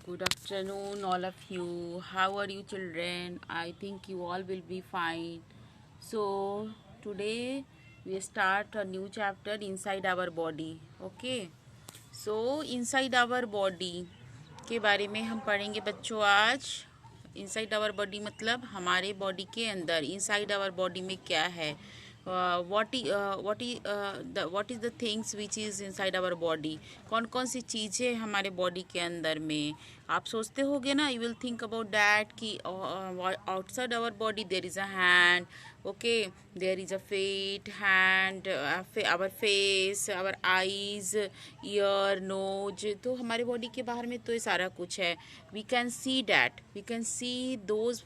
Good afternoon, all of you. How are you, children? I think you all will be fine. So, today we start a new chapter inside our body. Okay. So, inside our body के बारे में हम पढ़ेंगे बच्चों आज. Inside our body मतलब हमारे body के अंदर. इनसाइड आवर बॉडी में क्या है, what is the things which is inside our body. कौन कौन सी चीज़ें हमारे बॉडी के अंदर में. आप सोचते होगे ना, you will think about that कि outside our body there is a hand. Okay, there is a feet, hand, our face, our eyes, ear, nose. तो हमारे बॉडी के बाहर में तो ये सारा कुछ है. we can see those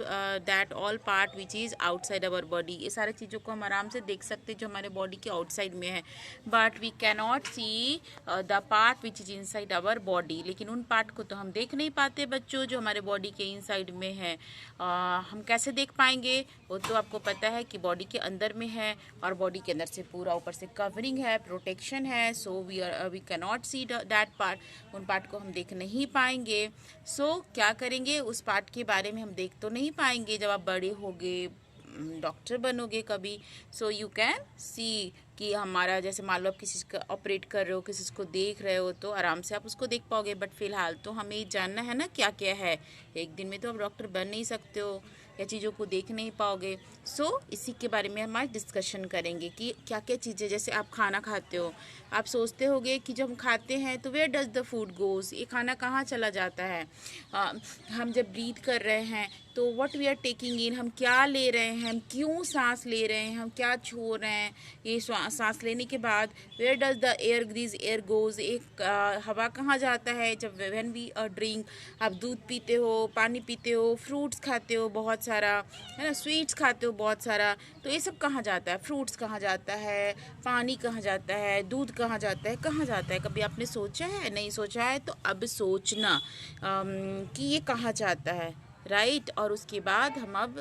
that all part which is outside our body. ये सारी चीज़ों को हम आराम से देख सकते हैं जो हमारे बॉडी के आउटसाइड में है. but we cannot see the part which is inside our body. लेकिन उन पार्ट को तो हम देख नहीं पाते बच्चों जो हमारे बॉडी के इनसाइड में है. हम कैसे देख पाएंगे, वो तो आपको पता है कि बॉडी के अंदर में है और बॉडी के अंदर से पूरा ऊपर से कवरिंग है, प्रोटेक्शन है. So we cannot see that part. उन पार्ट को हम देख नहीं पाएंगे. सो क्या करेंगे, उस पार्ट के बारे में हम देख तो नहीं पाएंगे. जब आप बड़े होगे, डॉक्टर बनोगे कभी, सो यू कैन सी कि हमारा, जैसे मान लो आप किसी का ऑपरेट कर रहे हो, किसी को देख रहे हो, तो आराम से आप उसको देख पाओगे. बट फिलहाल तो हमें जानना है ना क्या क्या है. एक दिन में तो आप डॉक्टर बन नहीं सकते हो या चीज़ों को देख नहीं पाओगे. सो इसी के बारे में हम आज डिस्कशन करेंगे कि क्या क्या चीज़ें. जैसे आप खाना खाते हो, आप सोचते होगे कि जब हम खाते हैं तो where does the food goes, ये खाना कहाँ चला जाता है. हम जब ब्रीथ कर रहे हैं तो what we are taking in, हम क्या ले रहे हैं, हम क्यों सांस ले रहे हैं, हम क्या छोड़ रहे हैं. ये सांस लेने के बाद where does the air this air goes, एक हवा कहाँ जाता है. जब व्हेन वी ड्रिंक, आप दूध पीते हो, पानी पीते हो, फ्रूट्स खाते हो बहुत सारा, है ना, स्वीट्स खाते हो बहुत सारा, तो ये सब कहाँ जाता है. फ्रूट्स कहाँ जाता है, पानी कहाँ जाता है, दूध कहाँ जाता है, कहाँ जाता है. कभी आपने सोचा है? नहीं सोचा है तो अब सोचना कि ये कहाँ जाता है. राइट. और उसके बाद हम अब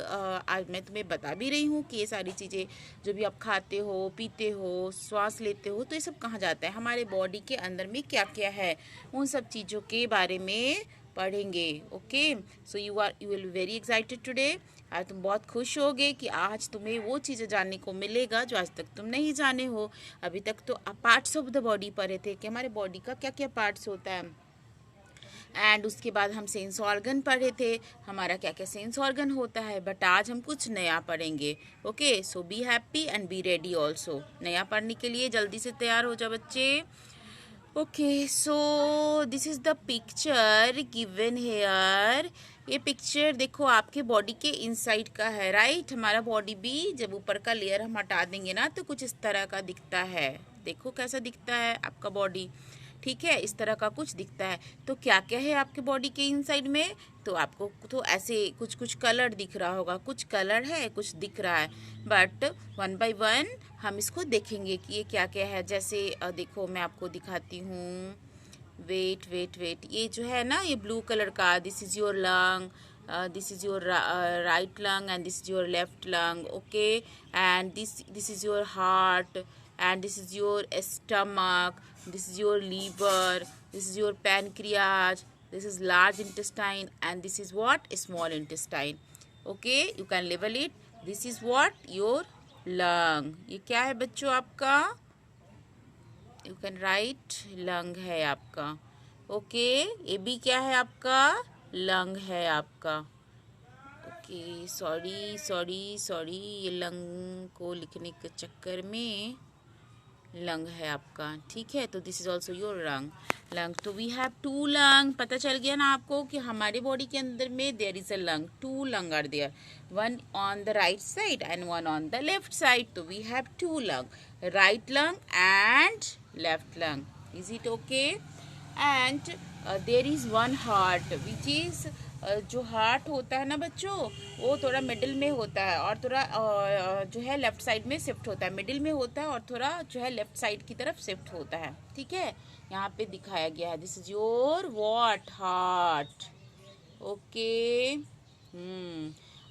आज मैं तुम्हें बता भी रही हूँ कि ये सारी चीज़ें जो भी आप खाते हो, पीते हो, श्वास लेते हो, तो ये सब कहाँ जाता है, हमारे बॉडी के अंदर में क्या क्या है, उन सब चीज़ों के बारे में पढ़ेंगे. Okay. So you will very excited today. आज तुम बहुत खुश होगे कि आज तुम्हें वो चीज़ें जानने को मिलेगा जो आज तक तुम नहीं जाने हो. अभी तक तो पार्ट्स ऑफ द बॉडी पढ़े थे कि हमारे बॉडी का क्या क्या पार्ट्स होता है. एंड उसके बाद हम सेंस ऑर्गन पढ़े थे, हमारा क्या क्या सेंस ऑर्गन होता है. बट आज हम कुछ नया पढ़ेंगे. Okay. So be happy and be ready also. नया पढ़ने के लिए जल्दी से तैयार हो जाओ बच्चे. Okay. So this is the picture given here. ये पिक्चर देखो आपके बॉडी के इनसाइड का है. राइट. हमारा बॉडी भी जब ऊपर का लेयर हम हटा देंगे ना तो कुछ इस तरह का दिखता है. देखो कैसा दिखता है आपका बॉडी. ठीक है, इस तरह का कुछ दिखता है. तो क्या क्या है आपके बॉडी के इनसाइड में, तो आपको तो ऐसे कुछ कुछ कलर दिख रहा होगा. कुछ कलर है, कुछ दिख रहा है. बट वन बाय वन हम इसको देखेंगे कि ये क्या क्या है. जैसे देखो मैं आपको दिखाती हूँ. वेट वेट वेट, ये जो है ना, ये ब्लू कलर का, this is your lung, this is your right lung and this is your left lung. Okay. And this is your heart and this is your stomach, this is your liver, this is your pancreas, this is large intestine and this is what, small intestine. Okay, you can label it. This is what, your lung. ये क्या है बच्चों आपका, you can write, lung है आपका. Okay. ये भी क्या है आपका, लंग है आपका. ओके. सॉरी सॉरी सॉरी, ये लंग को लिखने के चक्कर में लंग है आपका. ठीक है. तो this is also your lung. तो वी हैव टू लंग. पता चल गया ना आपको कि हमारे बॉडी के अंदर में there is a lung. Two lung are there, one on the right side and one on the left side. तो we have two lung, right lung and left lung. Is it okay. And there is one heart which is, जो heart होता है ना बच्चों, वो थोड़ा middle में होता है और थोड़ा जो है लेफ्ट साइड में शिफ्ट होता है. मिडिल में होता है और थोड़ा जो है लेफ्ट साइड की तरफ शिफ्ट होता है. ठीक है, यहाँ पे दिखाया गया है. This is your what, heart. Okay.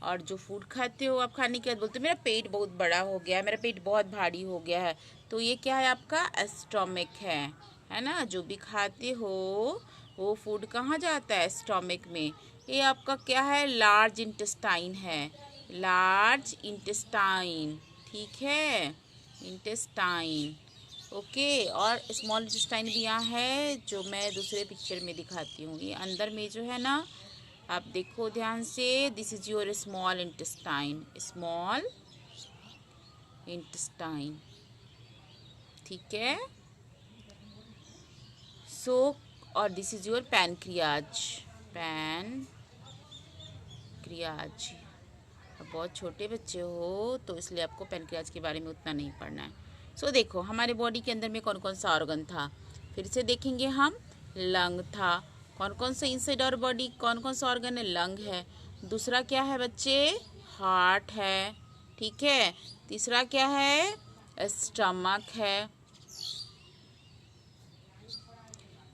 और जो फूड खाते हो आप, खाने के बाद बोलते हो मेरा पेट बहुत बड़ा हो गया है, मेरा पेट बहुत भारी हो गया है, तो ये क्या है आपका, स्टोमक है ना. जो भी खाते हो वो फूड कहाँ जाता है? स्टमक में। ये आपका क्या है? लार्ज इंटेस्टाइन है, लार्ज इंटेस्टाइन, ठीक है, इंटेस्टाइन, ओके। और स्मॉल इंटेस्टाइन भी यहाँ है, जो मैं दूसरे पिक्चर में दिखाती हूँ। ये अंदर में जो है ना, आप देखो ध्यान से, this is your small intestine, small intestine, ठीक है। सो और this is your pancreas, pancreas. अब बहुत छोटे बच्चे हो तो इसलिए आपको पैनक्रियाज के बारे में उतना नहीं पढ़ना है। सो देखो हमारे बॉडी के अंदर में कौन कौन सा ऑर्गन था, फिर से देखेंगे हम। लंग था, कौन कौन सा इनसाइड और बॉडी कौन कौन सा ऑर्गन है? लंग है। दूसरा क्या है बच्चे? हार्ट है, ठीक है। तीसरा क्या है? स्टमक है।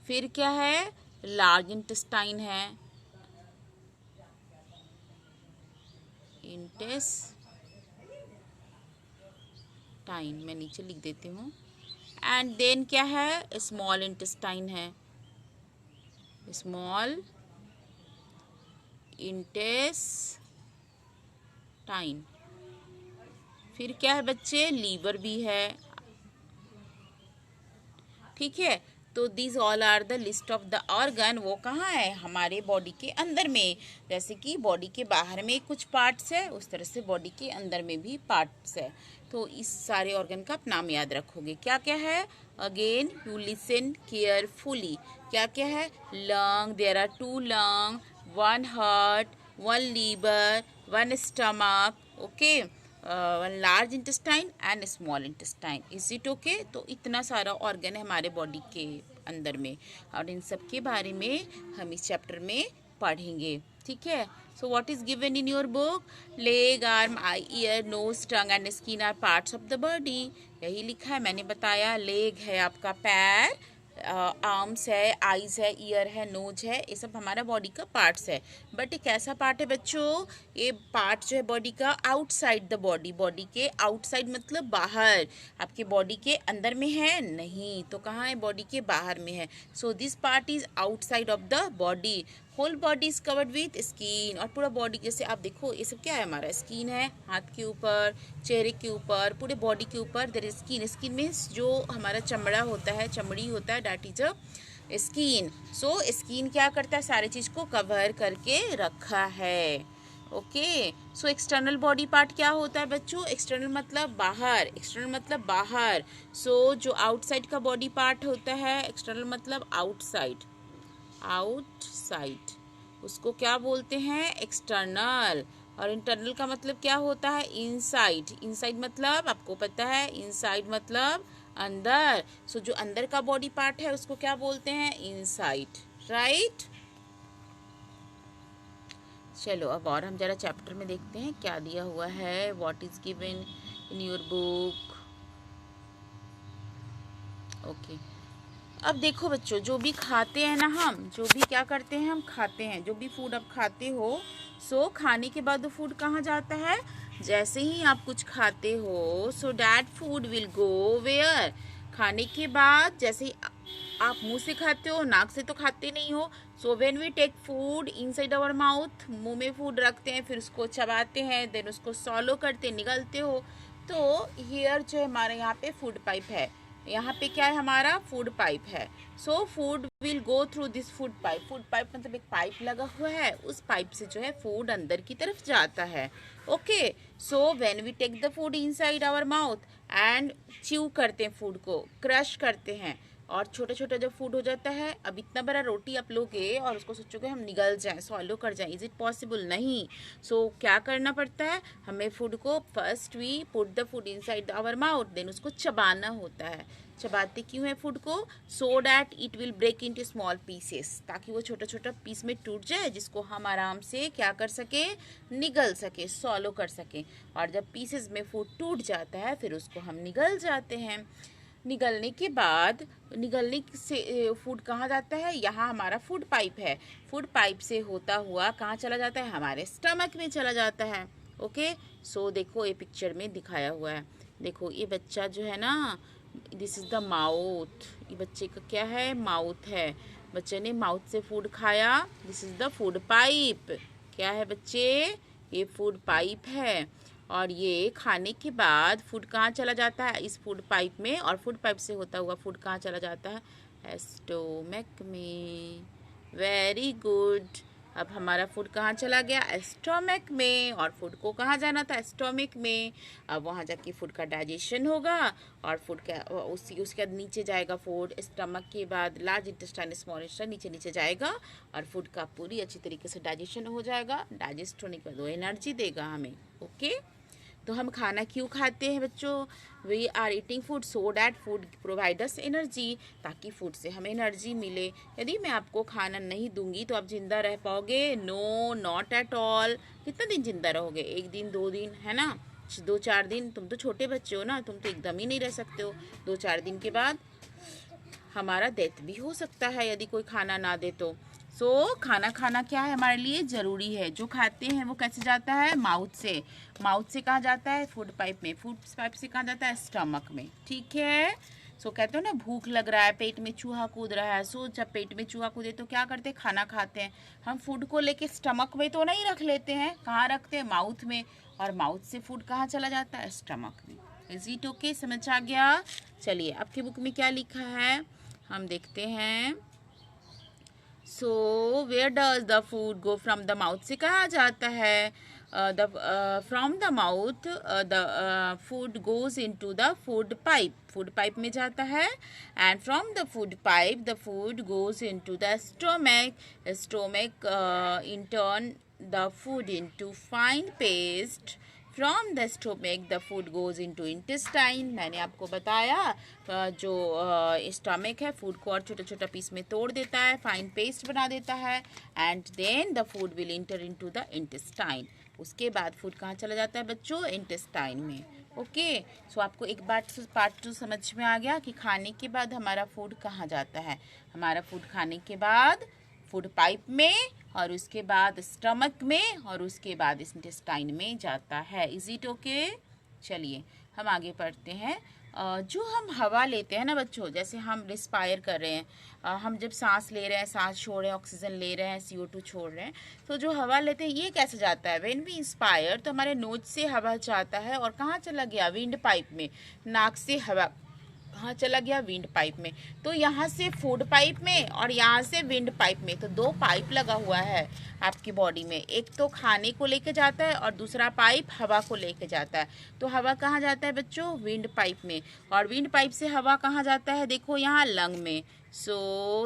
फिर क्या है? लार्ज इंटेस्टाइन है, इंटेस्टाइन, मैं नीचे लिख देती हूँ। एंड देन क्या है? स्मॉल इंटेस्टाइन है, स्मॉल इंटेस्टाइन। फिर क्या है बच्चे? लीवर भी है, ठीक है। तो these all are the list of the organ. वो कहाँ है? हमारे बॉडी के अंदर में। जैसे कि बॉडी के बाहर में कुछ पार्ट्स है, उस तरह से बॉडी के अंदर में भी पार्ट्स है। तो इस सारे ऑर्गन का आप नाम याद रखोगे। क्या क्या है? Again you listen carefully. क्या क्या है? Lung, there are 2 lung, 1 heart, 1 liver, 1 stomach, okay, 1 large intestine and small intestine. Is it okay? तो इतना सारा ऑर्गन है हमारे बॉडी के अंदर में, और इन सब के बारे में हम इस चैप्टर में पढ़ेंगे, ठीक है। So what is given in your book? Leg, arm, eye, ear, nose, tongue and skin are parts of the body. यही लिखा है, मैंने बताया। लेग है आपका पैर, आर्म्स है, आईज है, ईयर है, नोज है, ये सब हमारा बॉडी का पार्ट्स है। बट एक ऐसा पार्ट है बच्चों, ये पार्ट जो है बॉडी का आउटसाइड द बॉडी, बॉडी के आउटसाइड मतलब बाहर। आपके बॉडी के अंदर में है नहीं, तो कहाँ है? बॉडी के बाहर में है। So this part is outside of the body. Whole body is covered with skin. और पूरा बॉडी, जैसे आप देखो ये सब क्या है? हमारा स्किन है, हाथ के ऊपर, चेहरे के ऊपर, पूरे बॉडी के ऊपर there is skin. Skin means जो हमारा चमड़ा होता है, चमड़ी होता है, that is a skin. So skin क्या करता है? सारी चीज को कवर करके रखा है, okay. So external body part क्या होता है बच्चों? एक्सटर्नल मतलब बाहर, एक्सटर्नल मतलब बाहर। सो जो आउटसाइड का बॉडी पार्ट होता है, एक्सटर्नल मतलब आउटसाइड, आउटसाइड, उसको क्या बोलते हैं? एक्सटर्नल। और इंटरनल का मतलब क्या होता है? इनसाइड। इनसाइड मतलब आपको पता है, इनसाइड मतलब अंदर। सो जो अंदर का बॉडी पार्ट है उसको क्या बोलते हैं? Inside, right. चलो अब और हम जरा चैप्टर में देखते हैं क्या दिया हुआ है। What is given in your book, okay. अब देखो बच्चों, जो भी खाते हैं ना हम, जो भी क्या करते हैं हम खाते हैं, जो भी फूड आप खाते हो, सो खाने के बाद वो फूड कहाँ जाता है? जैसे ही आप कुछ खाते हो, so that food will go where? खाने के बाद जैसे ही आप मुंह से खाते हो, नाक से तो खाते नहीं हो। So when we take food inside our mouth, मुंह में फूड रखते हैं, फिर उसको चबाते हैं, देन उसको सॉलो करते, निगलते हो। तो हियर जो हमारे यहाँ पे फूड पाइप है, यहाँ पे क्या है? हमारा फूड पाइप है। So food will go through this food pipe. Food pipe मतलब एक पाइप लगा हुआ है, उस पाइप से जो है फूड अंदर की तरफ जाता है, okay. So when we take the food inside our mouth and chew करते हैं, फूड को क्रश करते हैं, और छोटा छोटा जब फूड हो जाता है, अब इतना बड़ा रोटी आप लोगे और उसको सोचोगे हम निगल जाएं, सॉलो कर जाएं, इज इट पॉसिबल? नहीं। सो क्या करना पड़ता है हमें? फूड को first we put the food inside our mouth, then उसको चबाना होता है। चबाते क्यों है फूड को? So that it will break into small pieces, ताकि वो छोटा छोटा पीस में टूट जाए, जिसको हम आराम से क्या कर सके? निगल सके, सॉलो कर सके। और जब पीसेस में फूड टूट जाता है, फिर उसको हम निगल जाते हैं। निगलने के बाद, निगलने से फूड कहाँ जाता है? यहाँ हमारा फूड पाइप है। फूड पाइप से होता हुआ कहाँ चला जाता है? हमारे स्टमक में चला जाता है, ओके। सो देखो ये पिक्चर में दिखाया हुआ है, देखो ये बच्चा जो है ना, दिस इज द माउथ, ये बच्चे का क्या है? माउथ है। बच्चे ने माउथ से फूड खाया, this is the food pipe. क्या है बच्चे? ये फूड पाइप है। और ये खाने के बाद फूड कहाँ चला जाता है? इस फूड पाइप में। और फूड पाइप से होता हुआ फूड कहाँ चला जाता है? स्टोमक में। Very good. अब हमारा फूड कहाँ चला गया? स्टोमक में। और फूड को कहाँ जाना था? स्टोमक में। अब वहाँ जाके फूड का डाइजेशन होगा और फूड का उसके बाद नीचे जाएगा फूड। स्टमक के बाद लार्ज इंटेस्टाइन, स्मॉल इंटेस्टाइन नीचे नीचे जाएगा और फूड का पूरी अच्छी तरीके से डाइजेशन हो जाएगा। डाइजेस्ट होने के बाद वो एनर्जी देगा हमें। ओके, तो हम खाना क्यों खाते हैं बच्चों? We are eating food so that food provide us energy, ताकि फूड से हमें एनर्जी मिले। यदि मैं आपको खाना नहीं दूंगी तो आप जिंदा रह पाओगे? No, not at all. कितना दिन जिंदा रहोगे? 1 दिन, 2 दिन, है ना? 2-4 दिन। तुम तो छोटे बच्चे हो ना, तुम तो एकदम ही नहीं रह सकते हो। 2-4 दिन के बाद हमारा डेथ भी हो सकता है यदि कोई खाना ना दे तो। खाना खाना क्या है हमारे लिए? ज़रूरी है। जो खाते हैं वो कैसे जाता है? माउथ से। माउथ से कहाँ जाता है? फूड पाइप में। फूड पाइप से कहाँ जाता है? स्टमक में। ठीक है। कहते हो ना भूख लग रहा है, पेट में चूहा कूद रहा है। जब पेट में चूहा कूदे तो क्या करते हैं? खाना खाते हैं। हम फूड को लेके स्टमक में तो नहीं रख लेते हैं। कहाँ रखते हैं? माउथ में। और माउथ से फूड कहाँ चला जाता है? स्टमक में। Is it okay? समझ आ गया? चलिए, आपकी बुक में क्या लिखा है हम देखते हैं। Where does the food go from the mouth से कहा जाता है from the mouth the food goes into the food pipe. Food pipe में जाता है। And from the food pipe the food goes into the stomach. Stomach in turn the food into fine paste. From the stomach the food goes into intestine. मैंने आपको बताया जो stomach है food को और छोटा छोटा पीस में तोड़ देता है, फाइन पेस्ट बना देता है। And then the food will enter into the intestine. उसके बाद फूड कहाँ चला जाता है बच्चों? इंटेस्टाइन में। ओके, आपको एक बात पार्ट 2 समझ में आ गया कि खाने के बाद हमारा फूड कहाँ जाता है। हमारा फूड खाने के बाद फूड पाइप में, और उसके बाद स्टमक में, और उसके बाद इंटेस्टाइन में जाता है। Is it okay? चलिए हम आगे पढ़ते हैं। जो हम हवा लेते हैं ना बच्चों, जैसे हम रिस्पायर कर रहे हैं, हम जब सांस ले रहे हैं, सांस छोड़ रहे हैं, ऑक्सीजन ले रहे हैं, CO2 छोड़ रहे हैं, तो जो हवा लेते हैं ये कैसे जाता है? व्हेन वी इंस्पायर तो हमारे नोज से हवा जाता है और कहाँ चला गया? विंड पाइप में। नाक से हवा कहाँ चला गया? विंड पाइप में। तो यहाँ से फूड पाइप में और यहाँ से विंड पाइप में, तो 2 पाइप लगा हुआ है आपकी बॉडी में। एक तो खाने को लेके जाता है और दूसरा पाइप हवा को लेके जाता है। तो हवा कहाँ जाता है बच्चों? विंड पाइप में। और विंड पाइप से हवा कहाँ जाता है? देखो यहाँ लंग में।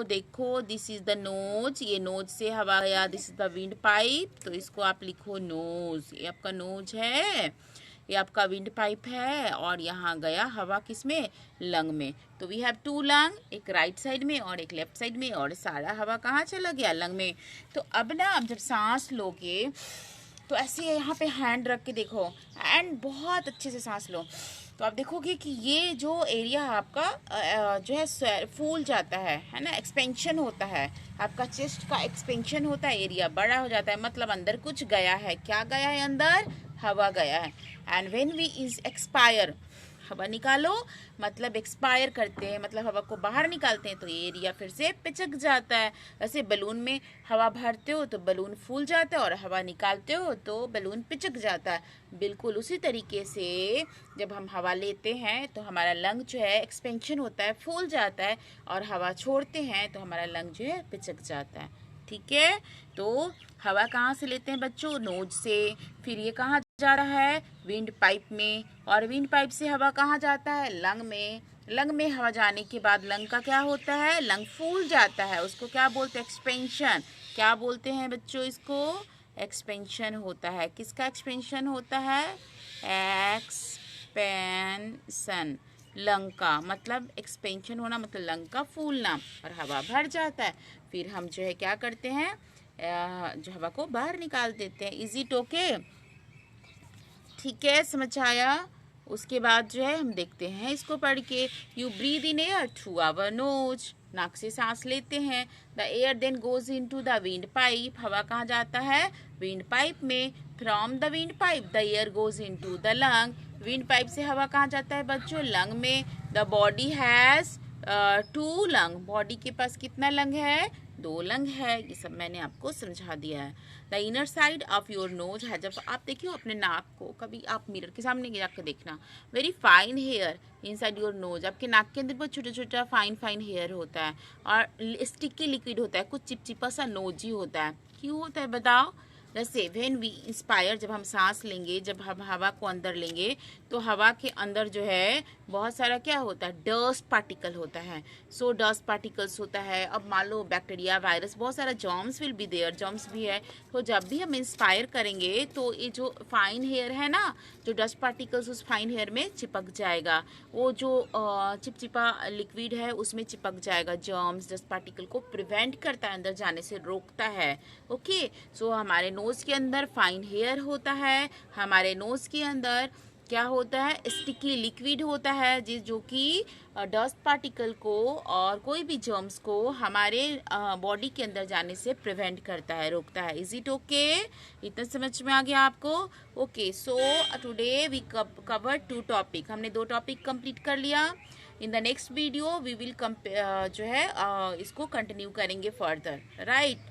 देखो दिस इज द नोज। ये नोज से हवा गया, this is the wind pipe. तो इसको आप लिखो नोज। ये आपका नोज है, ये आपका विंड पाइप है, और यहाँ गया हवा किसमें? लंग में। तो वी हैव 2 लंग, एक राइट साइड में और एक लेफ्ट साइड में, और सारा हवा कहाँ चला गया? लंग में। तो अब ना आप जब सांस लोगे तो ऐसे यहाँ पे हैंड रख के देखो, एंड बहुत अच्छे से सांस लो, तो आप देखोगे कि ये जो एरिया आपका जो है फूल जाता है ना, एक्सपेंशन होता है। आपका चेस्ट का एक्सपेंशन होता है, एरिया बड़ा हो जाता है, मतलब अंदर कुछ गया है। क्या गया है अंदर? हवा गया है। And when we is expire, हवा निकालो मतलब एक्सपायर करते हैं, मतलब हवा को बाहर निकालते हैं, तो ये एरिया फिर से पिचक जाता है। वैसे बलून में हवा भरते हो तो बलून फूल जाता है, और हवा निकालते हो तो बलून पिचक जाता है। बिल्कुल उसी तरीके से जब हम हवा लेते हैं तो हमारा लंग जो है एक्सपेंशन होता है, फूल जाता है, और हवा छोड़ते हैं तो हमारा लंग जो है पिचक जाता है। ठीक है, तो हवा कहाँ से लेते हैं बच्चों? नोज से। फिर ये कहाँ जा रहा है? विंड पाइप में। और विंड पाइप से हवा कहाँ जाता है? लंग में। लंग में हवा जाने के बाद लंग का क्या होता है? लंग फूल जाता है। उसको क्या बोलते हैं? एक्सपेंशन। क्या बोलते हैं बच्चों इसको? एक्सपेंशन होता है। किसका एक्सपेंशन होता है? एक्सपेंशन। लंग का मतलब एक्सपेंशन होना, मतलब लंग का फूलना, और हवा भर जाता है। फिर हम जो है क्या करते हैं? जो हवा को बाहर निकाल देते हैं। Is it okay? ठीक है, समझ आया? उसके बाद जो है हम देखते हैं इसको पढ़ के। You breathe in air through our nose. नाक से सांस लेते हैं। The air then goes into the wind pipe. हवा कहाँ जाता है? विंड पाइप में। From the wind pipe the air goes into the lung. Wind pipe से हवा कहाँ जाता है बच्चों? लंग में। The body has 2 lung, body के पास कितना लंग है? 2 लंग है। ये सब मैंने आपको समझा दिया है। The inner side of your nose है, जब आप देखियो अपने नाक को, कभी आप मिरर के सामने जाकर देखना, very fine hair inside your nose. आपके नाक के अंदर बहुत छोटा छोटा फाइन फाइन हेयर होता है और स्टिकी लिक्विड होता है, कुछ चिपचिपा सा नोज ही होता है। क्यों होता है बताओ? जैसे व्हेन वी इंस्पायर, जब हम सांस लेंगे, जब हम हवा को अंदर लेंगे तो हवा के अंदर जो है बहुत सारा क्या होता है? डस्ट पार्टिकल होता है। सो डस्ट पार्टिकल्स होता है। अब मान लो बैक्टीरिया, वायरस, बहुत सारा germs will be there, germs भी है। तो जब भी हम इंस्पायर करेंगे तो ये जो फाइन हेयर है ना, जो डस्ट पार्टिकल्स उस फाइन हेयर में चिपक जाएगा। वो जो चिपचिपा लिक्विड है उसमें चिपक जाएगा। जर्म्स, डस्ट पार्टिकल को प्रिवेंट करता है, अंदर जाने से रोकता है। ओके, सो हमारे नोज के अंदर फाइन हेयर होता है। हमारे नोज के अंदर क्या होता है? स्टिकी लिक्विड होता है, जो कि डस्ट पार्टिकल को और कोई भी जर्म्स को हमारे बॉडी के अंदर जाने से प्रिवेंट करता है, रोकता है। Is it okay? इतना समझ में आ गया आपको? Okay, so today we cover 2 topic. हमने 2 टॉपिक कंप्लीट कर लिया। In the next video we will जो है इसको कंटिन्यू करेंगे फर्दर, राइट?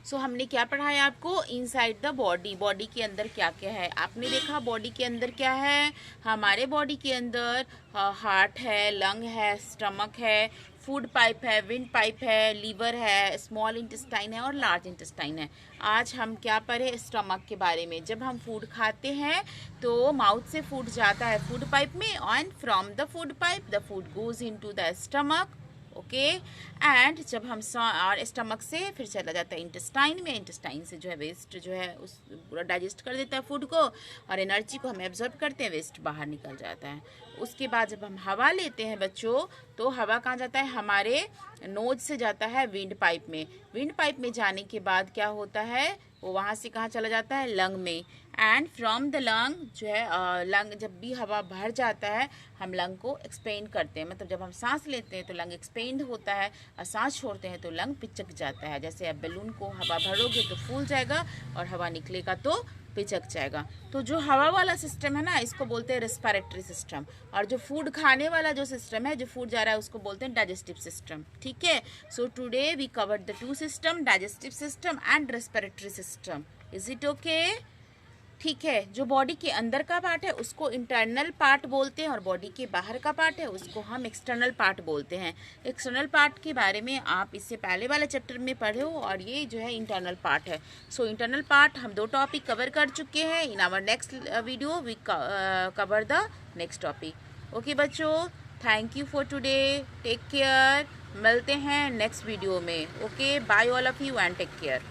सो हमने क्या पढ़ाया आपको? इनसाइड द बॉडी, बॉडी के अंदर क्या क्या है। आपने देखा बॉडी के अंदर क्या है? हमारे बॉडी के अंदर हार्ट है, लंग है, स्टमक है, फूड पाइप है, विंड पाइप है, लीवर है, स्मॉल इंटेस्टाइन है और लार्ज इंटेस्टाइन है। आज हम क्या पढ़े? स्टमक के बारे में। जब हम फूड खाते हैं तो माउथ से फूड जाता है फूड पाइप में, and from the food pipe the food goes into the stomach. Okay, and जब हम और स्टमक से फिर चला जाता है इंटेस्टाइन में। इंटेस्टाइन से जो है वेस्ट जो है उस पूरा डाइजेस्ट कर देता है फूड को और एनर्जी को हम एब्जॉर्ब करते हैं, वेस्ट बाहर निकल जाता है। उसके बाद जब हम हवा लेते हैं बच्चों, तो हवा कहाँ जाता है? हमारे नोज से जाता है विंड पाइप में। विंड पाइप में जाने के बाद क्या होता है? वो वहाँ से कहाँ चला जाता है? लंग में। एंड फ्रॉम द लंग जो है लंग, जब भी हवा भर जाता है हम लंग को एक्सपेंड करते हैं। मतलब जब हम सांस लेते हैं तो लंग एक्सपेंड होता है और सांस छोड़ते हैं तो लंग पिचक जाता है। जैसे आप बैलून को हवा भरोगे तो फूल जाएगा और हवा निकलेगा तो पिचक जाएगा। तो जो हवा वाला सिस्टम है ना, इसको बोलते हैं रेस्पिरेटरी सिस्टम। और जो फूड खाने वाला जो सिस्टम है, जो फूड जा रहा है, उसको बोलते हैं डाइजेस्टिव सिस्टम। ठीक है, so today we covered the 2 system, digestive system and respiratory system. Is it okay? ठीक है, जो बॉडी के अंदर का पार्ट है उसको इंटरनल पार्ट बोलते हैं और बॉडी के बाहर का पार्ट है उसको हम एक्सटर्नल पार्ट बोलते हैं। एक्सटर्नल पार्ट के बारे में आप इससे पहले वाले चैप्टर में पढ़े हो और ये जो है इंटरनल पार्ट है। सो इंटरनल पार्ट हम 2 टॉपिक कवर कर चुके हैं। In our next video we cover the next topic. Okay बच्चों, thank you for today, take care. मिलते हैं नेक्स्ट वीडियो में। Okay, bye all of you and take care.